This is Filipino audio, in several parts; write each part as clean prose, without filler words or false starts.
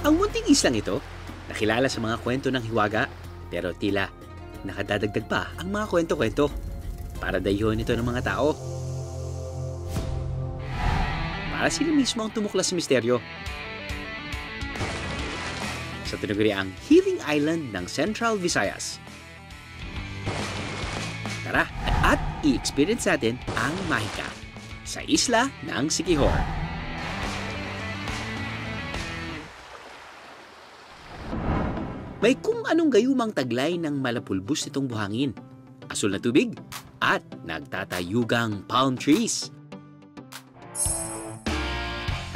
Ang munting islang ito, nakilala sa mga kwento ng hiwaga, pero tila nakadadagdag pa ang mga kwento-kwento para dayuhan ito ng mga tao. Para sila mismo ang tumuklas sa misteryo. Sa tinaguriang Healing Island ng Central Visayas. Tara at i-experience natin ang mahika sa isla ng Siquijor. May kung anong gayumang taglay ng malapulbos nitong buhangin, asul na tubig, at nagtatayugang palm trees.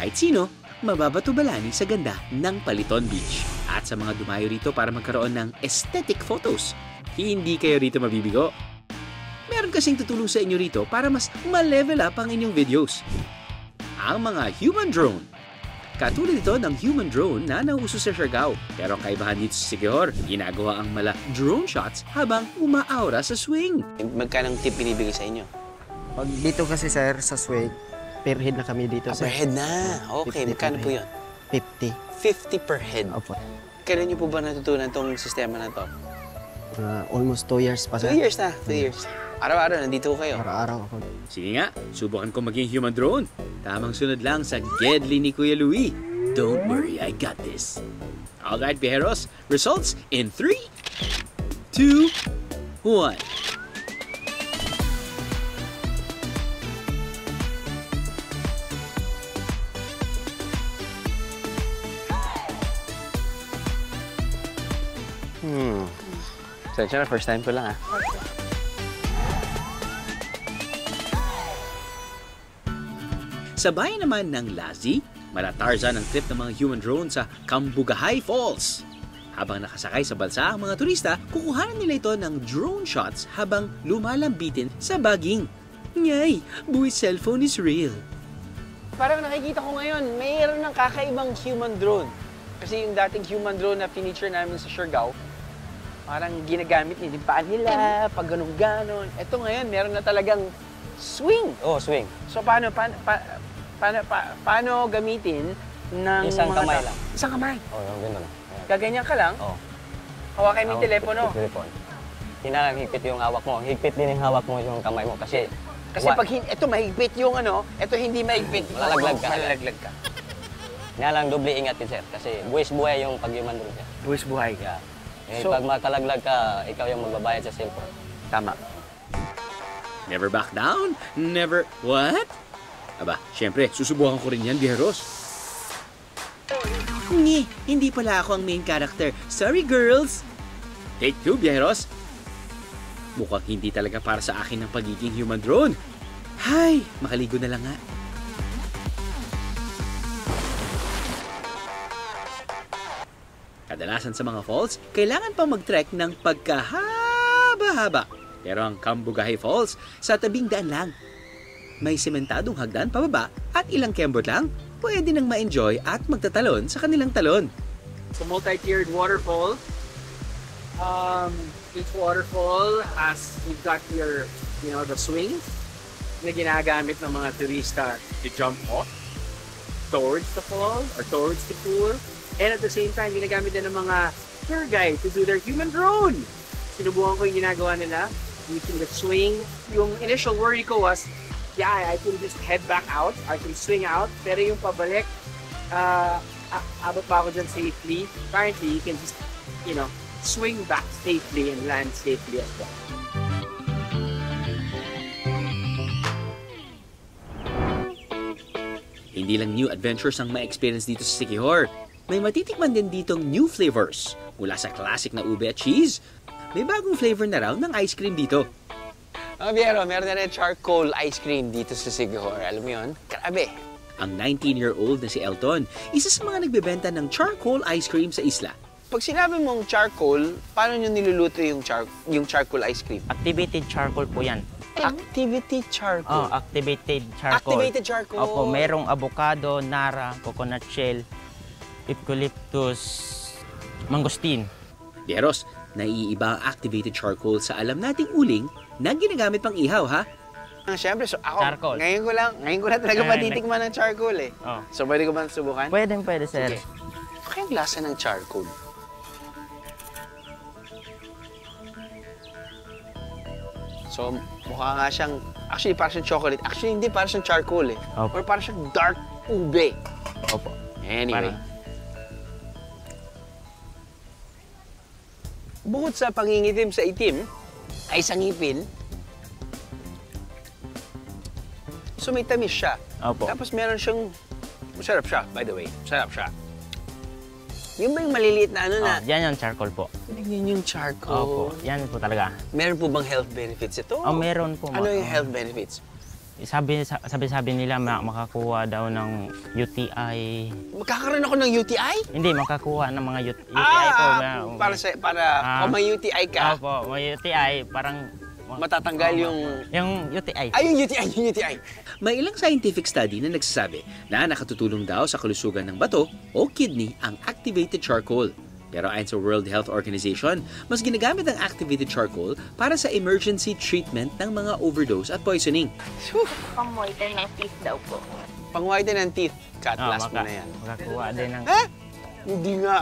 Kahit sino, mababato-balani sa ganda ng Paliton Beach. At sa mga dumayo rito para magkaroon ng aesthetic photos, hindi kayo rito mabibigo. Meron kasing tutulong sa inyo rito para mas ma-level up ang inyong videos. Ang mga human drone. Katulad ito ng human drone na nauso sa Siargao. Pero kaibahan dito sa Siquijor, ginagawa ang mala drone shots habang umaaura sa swing. Magkano tip binibigay sa inyo? Pag dito kasi sir, sa swing, per head na kami dito. Per head na. Okay, magkano po yun? 50. 50 per head? Opo. Kailan niyo po ba natutunan itong sistema na to? Almost 2 years pa sir. 2 years na, 2 years. Araw-araw, nandito ko kayo. Araw-araw ako. Sige nga, subukan ko maging human drone. Tamang sunod lang sa gedli ni Kuya Louie. Don't worry, I got this. Alright, Viajeros, results in 3, 2, 1. Sensya na, first time ko lang ah. Sa bayan naman ng Lazi, malatarzan ang trip ng mga human drone sa Cambugahay Falls. Habang nakasakay sa balsa ang mga turista, kukuhanan nila ito ng drone shots habang lumalambitin sa baging. Nyay, buhay cellphone is real. Parang nakikita ko ngayon, mayroon ng kakaibang human drone. Kasi yung dating human drone na feature namin sa Siargao, parang ginagamit nila yung paan nila, pag ganun-ganon. Ito ngayon, meron na talagang swing. Oh, swing. So paano gamitin ng Isang mga kamay lang. Isang kamay. Oh, yung gano'n. Gaganyan ka lang. Oh. Hawakan mo yung telepono. Telepono. Kailangan higpit yung hawak mo. Higpit din yung hawak mo yung kamay mo kasi Pag ito mahigpit yung ito hindi mahigpit. Malalaglag ka. Malalaglag ka. nga lang doble ingat din, sir. Kasi buwis buhay yung pag-human drone, sir. Buwis buhay. Yeah. Eh, So- pag makalaglag ka, ikaw yung magbabayad sa cellphone. Tama. Never back down? Never... What? Aba, syempre, susubukan ko rin yan, Viajeros. Hindi pala ako ang main character. Sorry, girls! Take 2, Viajeros. Mukhang hindi talaga para sa akin ang pagiging human drone. Hay, makaligo na lang nga. Kadalasan sa mga falls, kailangan pa mag-trek ng pagkahaba-haba. Pero ang Cambugahay Falls, sa tabing daan lang. May sementadong hagdan pababa at ilang kembot lang, pwede nang ma-enjoy at magtatalon sa kanilang talon. It's a multi-tiered waterfall. Each waterfall has, you've got your, the swing na ginagamit ng mga turista to jump off towards the fall or towards the pool. And at the same time, ginagamit din ng mga tour guide to do their human drone. Sinubukan ko yung ginagawa nila using the swing. Yung initial worry ko was, I can just head back out. I can swing out. Pero yung pabalik, abot pa ako dyan safely. Apparently, you can just, swing back safely and land safely as well. Hindi lang new adventures ang ma-experience dito sa Siquijor. May matitikman din ditong new flavors. Mula sa classic na ube at cheese, may bagong flavor na raw ng ice cream dito. Viero, meron na rin charcoal ice cream dito sa Siquijor. Alam mo yun? Grabe. Ang 19-year-old na si Elton, isa sa mga nagbebenta ng charcoal ice cream sa isla. Pag sinabi mong charcoal, paano nyo niluluto yung charcoal ice cream? Activated charcoal po yan. Activity charcoal? Activated charcoal. Activated charcoal. Opo, merong avocado, nara, coconut shell, eucalyptus, mangosteen. Deros, naiiba ang activated charcoal sa alam nating uling na ginagamit pang ihaw, ha? Siyempre, so ako, Charcoal. ngayon ko lang talaga matitikman ng charcoal eh. Oh. So, pwede ko ba subukan? Pwede, sir. Sige. kayang lasa ng charcoal? So, mukha nga siyang, actually parang siyang chocolate. Actually, hindi, parang siyang charcoal eh. Opo. Or parang siyang dark ube. Opo. Anyway. Parang- Bukod sa pangingitim sa itim, ay sa ngipin, so may tamis siya. Opo. Tapos meron siyang, masarap siya, by the way. Masarap siya. Yung ba yung maliliit na ano na, Yan yung charcoal po. yun yung charcoal. Opo. Yan po talaga. Meron po bang health benefits ito? Meron po. Ano yung health benefits? Sabi nila makakuha daw ng UTI. Magkakaroon ako ng UTI? Hindi, makakuha ng mga UTI po. Para kung may UTI ka, Opo, may UTI. Parang matatanggal yung... yung UTI. Ay, yung UTI. May ilang scientific study na nagsasabi na nakatutulong daw sa kalusugan ng bato o kidney ang activated charcoal. Pero ayon sa World Health Organization, mas ginagamit ang activated charcoal para sa emergency treatment ng mga overdose at poisoning. Pang-whiten ng teeth daw po. Pang-whiten ng teeth. Cut last mo na yan. Makakuha din ng... Hindi nga.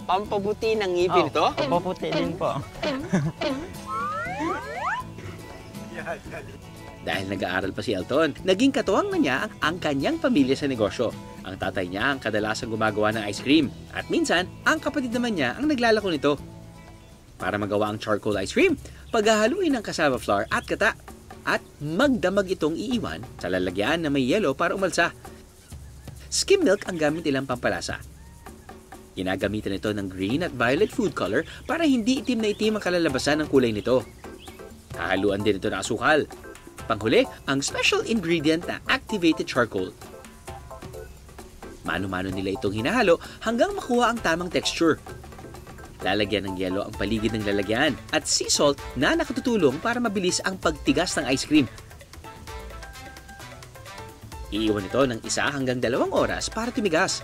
Pampabuti ng ngipin ito? Paputi din po. Dahil nag-aaral pa si Elton, naging katuwang na niya ang kanyang pamilya sa negosyo. Ang tatay niya ang kadalasang gumagawa ng ice cream. At minsan, ang kapatid naman niya ang naglalako nito. Para magawa ang charcoal ice cream, paghahaluin ng cassava flour at gata. At magdamag itong iiwan sa lalagyan na may yelo para umalsa. Skim milk ang gamit nilang pampalasa. Ginagamitan ito ng green at violet food color para hindi itim na itim ang kalalabasan ng kulay nito. Hahaluan din ito ng asukal. Panghuli, ang special ingredient na activated charcoal. Mano-mano nila itong hinahalo hanggang makuha ang tamang texture. Lalagyan ng yelo ang paligid ng lalagyan at sea salt na nakatutulong para mabilis ang pagtigas ng ice cream. Iiwan ito ng 1 hanggang 2 oras para tumigas.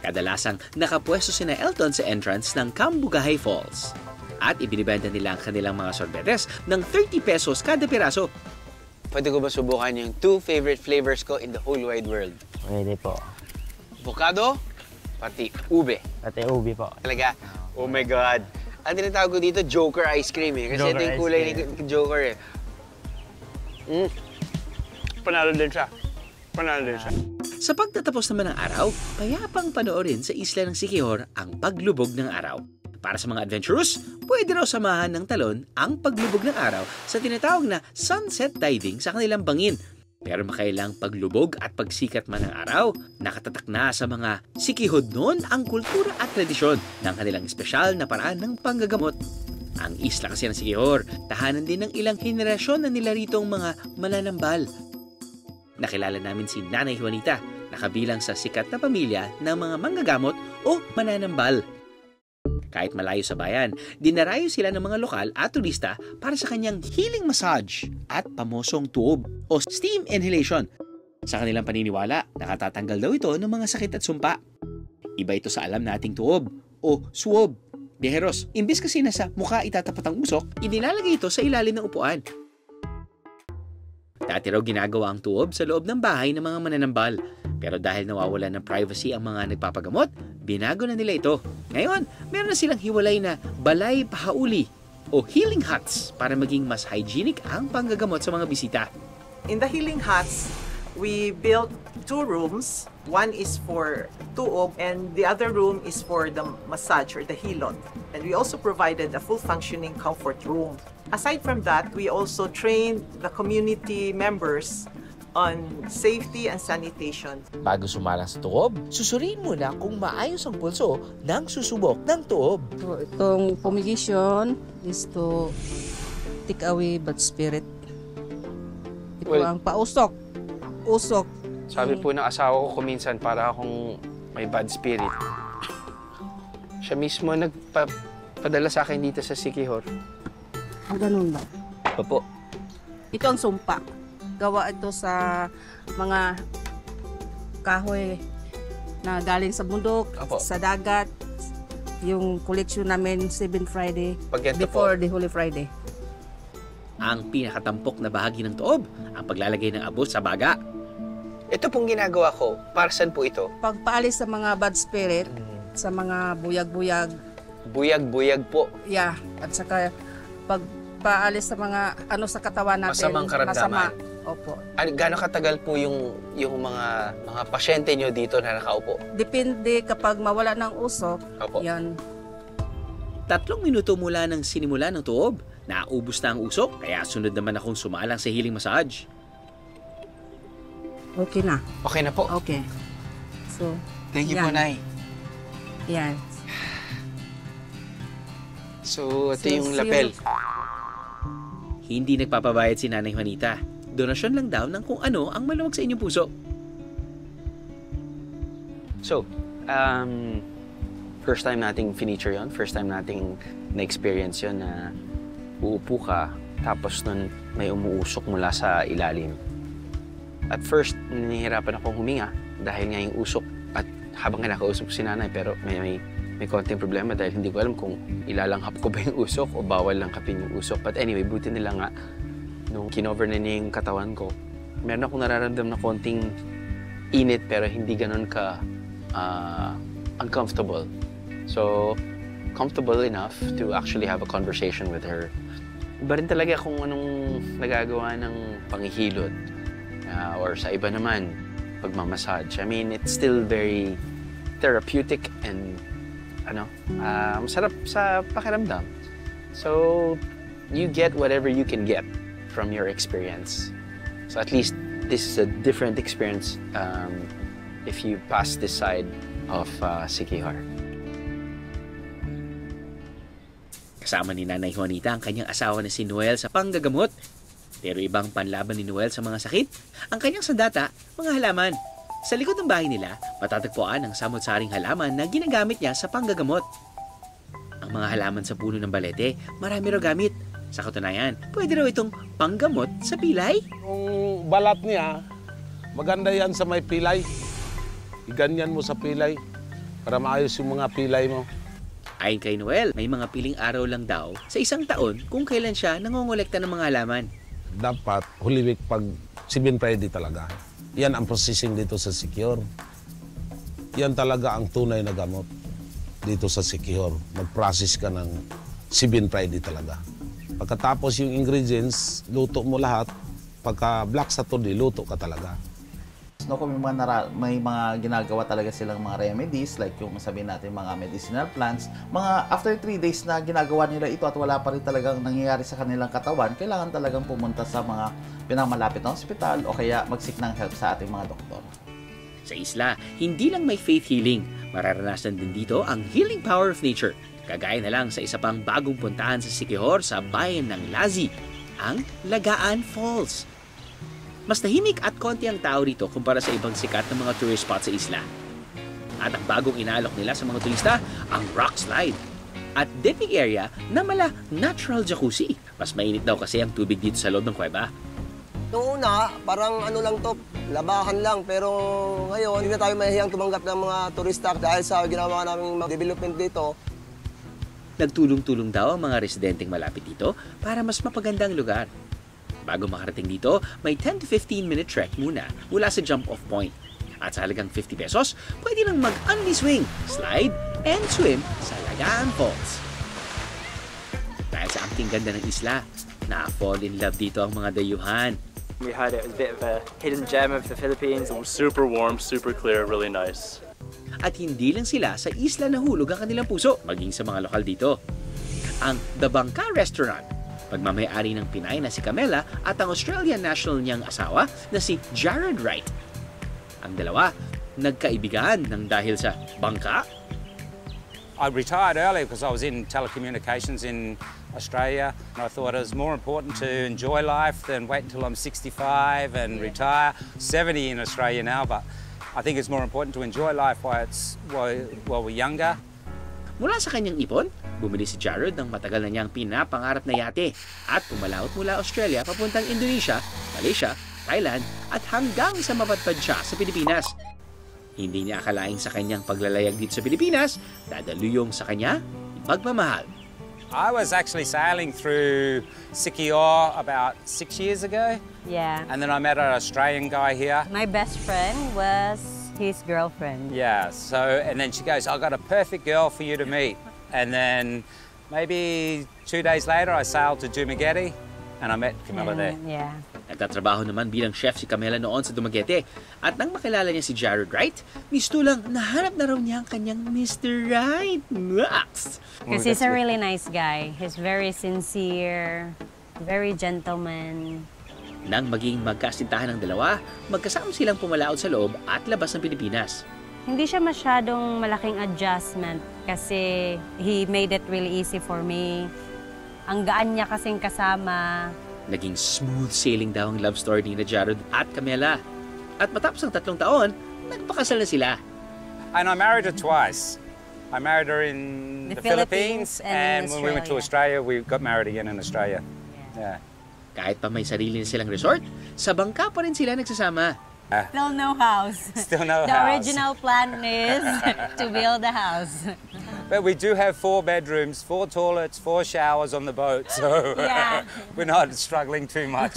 Kadalasang nakapwesto sina Elton sa entrance ng Cambugahay Falls. At ibinibenta nila ang kanilang mga sorbetes ng 30 pesos kada piraso. Pwede ko ba subukan yung 2 favorite flavors ko in the whole wide world? Pwede po. Avocado, pati ube. Pati ubi po. Talaga? Oh my God. Ang tinatawag ko dito, Joker ice cream eh. Kasi Joker ito yung ice kulay cream. ni Joker eh. Panalo din siya. Panalo din siya. Sa pagtatapos naman ng araw, payapang panoorin sa isla ng Siquijor ang paglubog ng araw. Para sa mga adventurous, pwede raw samahan ng talon ang paglubog ng araw sa tinatawag na sunset diving sa kanilang bangin. Pero makailang paglubog at pagsikat man ng araw, nakatatak na sa mga Siquijod noon ang kultura at tradisyon ng kanilang espesyal na paraan ng panggagamot. Ang isla kasi ng Siquijor, tahanan din ng ilang henerasyon na nila ritong mga mananambal. Nakilala namin si Nanay Juanita, nakabilang sa sikat na pamilya ng mga manggagamot o mananambal. Kahit malayo sa bayan, dinarayo sila ng mga lokal at turista para sa kanyang healing massage at pamosong tuob o steam inhalation. Sa kanilang paniniwala, nakatatanggal daw ito ng mga sakit at sumpa. Iba ito sa alam nating tuob o suob. Biyeros, imbis kasi na sa mukha itatapat ang usok, inilalagay ito sa ilalim ng upuan. Dati raw ginagawa ang tuob sa loob ng bahay ng mga mananambal. Pero dahil nawawalan ng privacy ang mga nagpapagamot, binago na nila ito. Ngayon, meron na silang hiwalay na balay pahauli o healing huts para maging mas hygienic ang panggagamot sa mga bisita. In the healing huts, we built 2 rooms. One is for tuob and the other room is for the massage or the hilot. And we also provided a full functioning comfort room. Aside from that, we also trained the community members on safety and sanitation. Bago sumalang sa tuob, susuriin muna kung maayos ang pulso ng susubok ng tuob. So, itong fumigation is to take away bad spirit. Ito Well, ang pausok. Usok. Sabi po ng asawa ko kuminsan para akong may bad spirit. Siya mismo nagpadala sa akin dito sa Siquijor. Ganun ba? Opo. Ito ang sumpa. Gawa ito sa mga kahoy na galing sa bundok, Opo. sa dagat. Yung collection namin 7 Friday Pag ito before the Holy Friday. Ang pinakatampok na bahagi ng tuob, ang paglalagay ng abos sa baga. Ito pong ginagawa ko, para saan po ito? Pagpaalis sa mga bad spirit, sa mga buyag-buyag, Buyag-buyag po. yeah, at saka pagpaalis sa mga ano sa katawan natin. Masamang karamdaman. Masama. Opo. Gaano katagal po yung mga pasyente nyo dito na nakaupo? Depende kapag mawala ng usok, Opo. yan. 3 minuto mula nang sinimula ng tuob, naubos na ang usok, kaya sunod naman akong sumalang sa healing massage. Okay na. Okay na po. Okay. So, Thank you yan. po, Nay. Yan. So, ito So, yung lapel. Hindi nagpapabayad si Nanay Juanita. Donasyon lang daw ng kung ano ang maluwag sa inyong puso. So, first time nating finiture yon, first time nating na-experience yon na uupo ka, tapos nun may umuusok mula sa ilalim. At first, nanihirapan akong huminga dahil nga yung usok at habang kinakausap ko si Nanay, pero may konting problema dahil hindi ko alam kung ilalanghap ko ba yung usok o bawal langkapin yung usok. But anyway, buti nila nga, nung kinover na niya yung katawan ko, meron akong nararamdam na konting init pero hindi ganun ka uncomfortable. So, comfortable enough to actually have a conversation with her. Iba rin talaga kung anong nagagawa ng panghihilot or sa iba naman, pagmamassage. I mean, it's still very therapeutic and masarap sa pakiramdam. So, you get whatever you can get from your experience. So at least this is a different experience if you pass this side of Siquijor. Kasama ni Nanay Juanita ang kanyang asawa na si Noel sa panggagamot. Pero ibang panlaban ni Noel sa mga sakit, ang kanyang sandata, mga halaman. Sa likod ng bahay nila, matatagpuan ang samot-saring halaman na ginagamit niya sa panggagamot. Ang mga halaman sa puno ng balete, marami raw gamit. Sa katunayan, pwede raw itong panggamot sa pilay. Yung balat niya, maganda yan sa may pilay. Iganyan mo sa pilay para maayos yung mga pilay mo. Ayon kay Noel, may mga piling araw lang daw sa isang taon kung kailan siya nangongolekta ng mga halaman. Dapat Holy Week pag 7 Friday talaga. Yan ang processing dito sa Siquijor. Yan talaga ang tunay na gamot dito sa Siquijor. Mag-process ka ng 7 Friday talaga. Pagkatapos yung ingredients, luto mo lahat. Pagka Black Saturday, luto ka talaga. No, kung may mga ginagawa talaga silang mga remedies, like yung sabihin natin mga medicinal plants, mga after 3 days na ginagawa nila ito at wala pa rin talagang nangyayari sa kanilang katawan, kailangan talagang pumunta sa mga pinakamalapit na ospital o kaya mag-seek ng help sa ating mga doktor. Sa isla, hindi lang may faith healing, mararanasan din dito ang healing power of nature. Kagaya na lang sa isa pang bagong puntahan sa Siquijor sa bayan ng Lazi, ang Lagaan Falls. Mas tahimik at konti ang tao rito kumpara sa ibang sikat na mga tourist spot sa isla. At ang bagong inaalok nila sa mga turista, ang rock slide. At dipping area na mala natural jacuzzi. Mas mainit daw kasi ang tubig dito sa loob ng kuweba. Noong una, parang ano lang to, labahan lang. Pero ngayon, hindi na tayo mahihiyang tumanggap ng mga turista dahil sa ginawa naming development dito. Nagtulong-tulong daw ang mga residenteng malapit dito para mas mapaganda ang lugar. Bago makarating dito, may 10 to 15 minute trek muna mula sa jump-off point. At sa halagang 50 pesos, pwede lang mag-unli swing, slide, and swim sa Lagaan Falls. Dahil sa angking ganda ng isla, na-fall in love dito ang mga dayuhan. We had it as a bit of a hidden gem of the Philippines. It was super warm, super clear, really nice. At hindi lang sila sa isla nahulog ang kanilang puso, maging sa mga lokal dito. Ang The Bangka Restaurant, pagmamayari ng Pinay na si Camela at ang Australian national niyang asawa na si Jared Wright. Ang dalawa, nagkaibigan ng dahil sa bangka. I retired early because I was in telecommunications in Australia. And I thought it was more important to enjoy life than wait until I'm 65 and retire. 70 in Australia now, but I think it's more important to enjoy life while we're younger. Mula sa kanyang ipon, bumili si Jared ng matagal na niyang pinapangarap na yate at pumalaot mula Australia papuntang Indonesia, Malaysia, Thailand at hanggang sa mapadpad siya sa Pilipinas. Hindi niya akalaing sa kanyang paglalayag dito sa Pilipinas, dadaluyong sa kanya pagmamahal. I was actually sailing through Sikior about 6 years ago. Yeah. And then I met an Australian guy here. My best friend was his girlfriend. Yeah, so, and then she goes, I got a perfect girl for you to meet. And then maybe 2 days later, I sailed to Dumaguete and I met Camilla there. Yeah. Nagtatrabaho naman bilang chef si Camilla noon sa Dumaguete. At nang makilala niya si Jared Wright, misto lang nahanap na raw niya ang kanyang Mr. Right. Because he's a really nice guy. He's very sincere, very gentleman. Nang maging magkasintahan ng dalawa, magkasama silang pumalaot sa loob at labas ng Pilipinas. Hindi siya masyadong malaking adjustment kasi he made it really easy for me. Ang gaan niya kasing kasama. Naging smooth sailing daw ang love story ni Jared at Camilla. At matapos ang 3 taon, nagpakasal na sila. And I married her twice. I married her in the Philippines and when we went to Australia, we got married again in Australia. Yeah. Kahit pa may sarili na silang resort, sa bangka pa rin sila nagsasama. Still no house. Still no The house. original plan is to build a house. But we do have 4 bedrooms, 4 toilets, 4 showers on the boat, so Yeah. we're not struggling too much.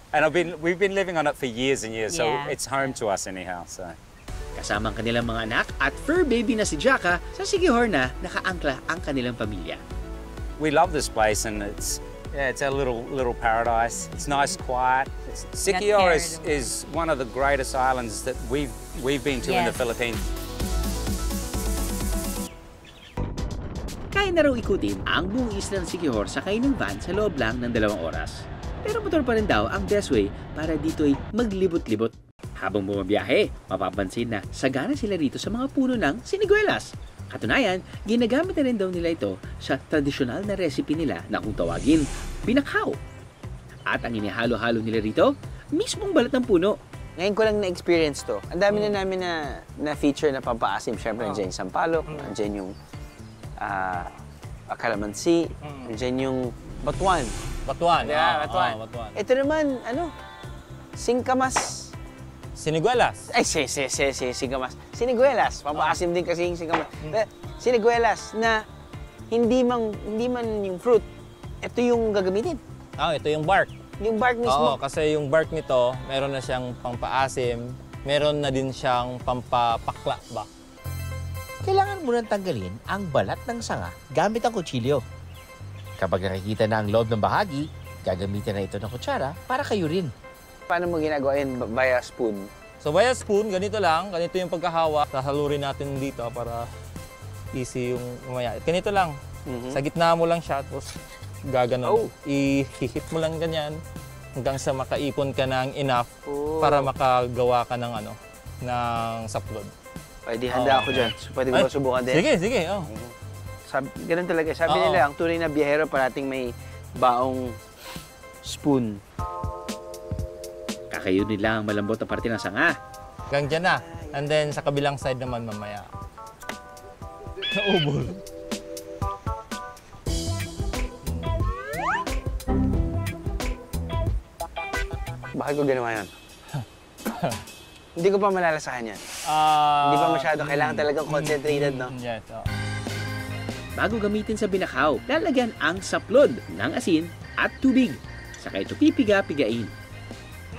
And we've been living on it for years and years, so Yeah. it's home to us anyhow. So. Kasama ang kanilang mga anak at fur baby na si Jaka, sa Siquijor na nakaangkla ang kanilang pamilya. We love this place and it's our little paradise. It's nice, quiet. Siquijor is one of the greatest islands that we've been to in the Philippines. Kaya na raw ikutin ang buong isla ng Siquijor sakay ng van sa loob lang ng 2 oras. Pero motor pa rin daw ang best way para dito'y maglibot-libot. Habang bumabiyahe, mapapansin na sagana sila rito sa mga puno ng siniguelas. Katunayan, ginagamit na rin daw nila ito sa tradisyonal na recipe nila na kung tawagin, binakhaw. At ang inihalo-halo nila rito, mismong balat ng puno. Ngayon ko lang na-experience to. Ang dami na namin na feature na pampaasim. Siyempre, nandiyan yung sampalok, nandiyan yung calamansi, nandiyan yung batuan. Batuan. Yeah, batuan. Batuan. Ito naman, singkamas. Siniguelas. Ay, singkamas. Siniguelas. Pampaasim din kasi yung singkamas. Siniguelas na hindi man yung fruit. Ito yung gagamitin. Ito yung bark. Yung bark mismo. Oo, kasi yung bark nito, meron na siyang pampaasim, meron na din siyang pampapakla ba? Kailangan mo nang tanggalin ang balat ng sanga gamit ang kutsilyo. Kapag nakikita na ang loob ng bahagi, gagamitin na ito ng kutsara para kayo rin. Paano mo ginagawa yun via spoon? So via spoon, ganito lang. Ganito yung pagkahawa. Sasalurin natin dito para easy yung umaya. Ganito lang. Sa gitna mo lang siya, tapos gaganon. I-hit mo lang ganyan hanggang sa makaipon ka ng enough para makagawa ka ng ng saplod. Pwede, handa ako dyan. So, pwede ko ba subukan din? Sige. Ganun talaga. Sabi nila, ang tunay na biyahero parating may baong spoon. Kakayunin lang ang malambot na parte ng sanga. Hanggang dyan na. And then sa kabilang side naman mamaya. Naubol. Bakit ko ginawa yan? Hindi ko pa malalasahan yan. Hindi pa masyado. Kailangan talagang concentrated, no? Yes. Bago gamitin sa binakhaw, lalagyan ang saplod ng asin at tubig. Saka ito pipiga-pigain.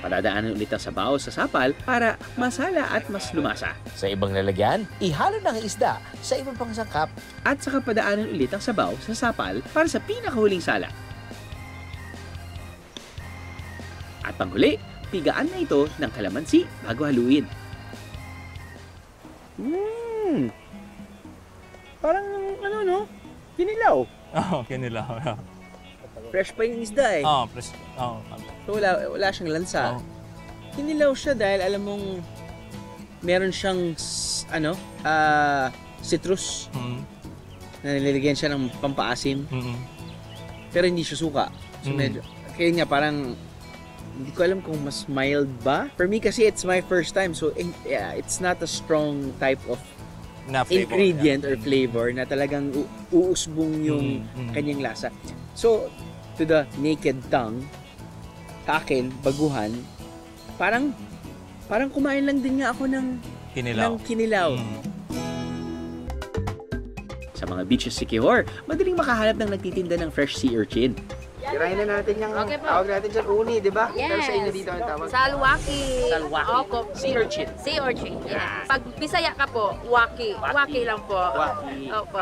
Padadaanan ulit ang sabaw sa sapal para masala at mas lumasa. Sa ibang lalagyan, ihalo na ang isda sa ibang pang sangkap. At saka padaanan ulit ang sabaw sa sapal para sa pinakahuling sala. At panghuli, pigaan na ito ng kalamansi bago haluin. Parang kinilaw. Kinilaw. Fresh pa yung isda eh. Fresh. So wala siyang lansa. Kinilaw siya dahil alam mong meron siyang citrus na nilalagyan siya ng pampaasim. Pero hindi siya suka. So medyo, kaya nga parang hindi ko alam kung mas mild ba. For me kasi it's my first time, so it's not a strong type of ingredient or flavor na talagang uusbong yung kanyang lasa. So, to the naked tongue, sa akin, baguhan, parang kumain lang din nga ako ng kinilaw. Sa Sa mga beaches sa Sikihor, madaling makahanap ng nagtitinda ng fresh sea urchin. Tirahin na natin yung Okay po. tawag natin dyan, uni, di ba? Yes. Pero sa inyo dito ang tawag. Salwaki. Salwaki. Opo. Sea urchin. Sea urchin. Yes. Pag Bisaya ka po, waki. Waki lang po. Waki. Opo.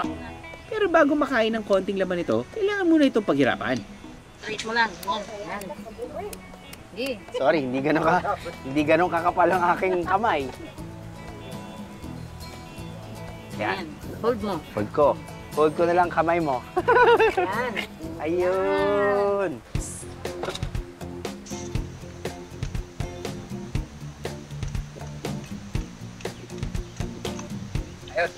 Pero bago makain ng konting laman ito, kailangan muna itong paghirapan. Treat mo lang. Yan. Sige. Sorry, hindi ganun kakapal ang aking kamay. Yan. Hold mo. Hold ko. Hold ko na lang kamay mo. Yan. Ayun. Ayos.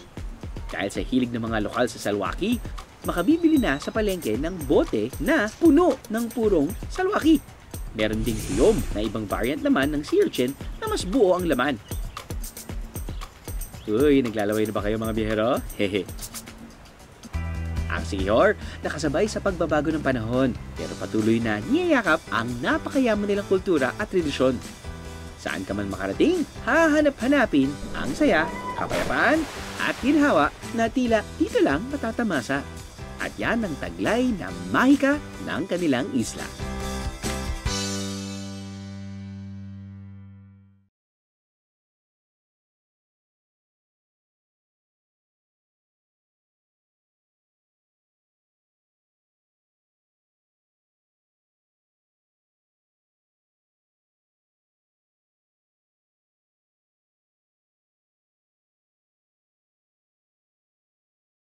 Dahil sa hilig ng mga lokal sa salwaki, makabibili na sa palengke ng bote na puno ng purong salwaki. Meron ding tuyom na ibang variant naman ng sea urchin na mas buo ang laman. Uy, naglalaway na ba kayo mga biyahero? Hehe. Ang Sikihor, nakasabay sa pagbabago ng panahon, pero patuloy na niyayakap ang napakayaman nilang kultura at tradisyon. Saan ka man makarating, hahanap-hanapin ang saya, kapayapaan, at ginhawa na tila dito lang matatamasa. At yan ang taglay na mahika ng kanilang isla.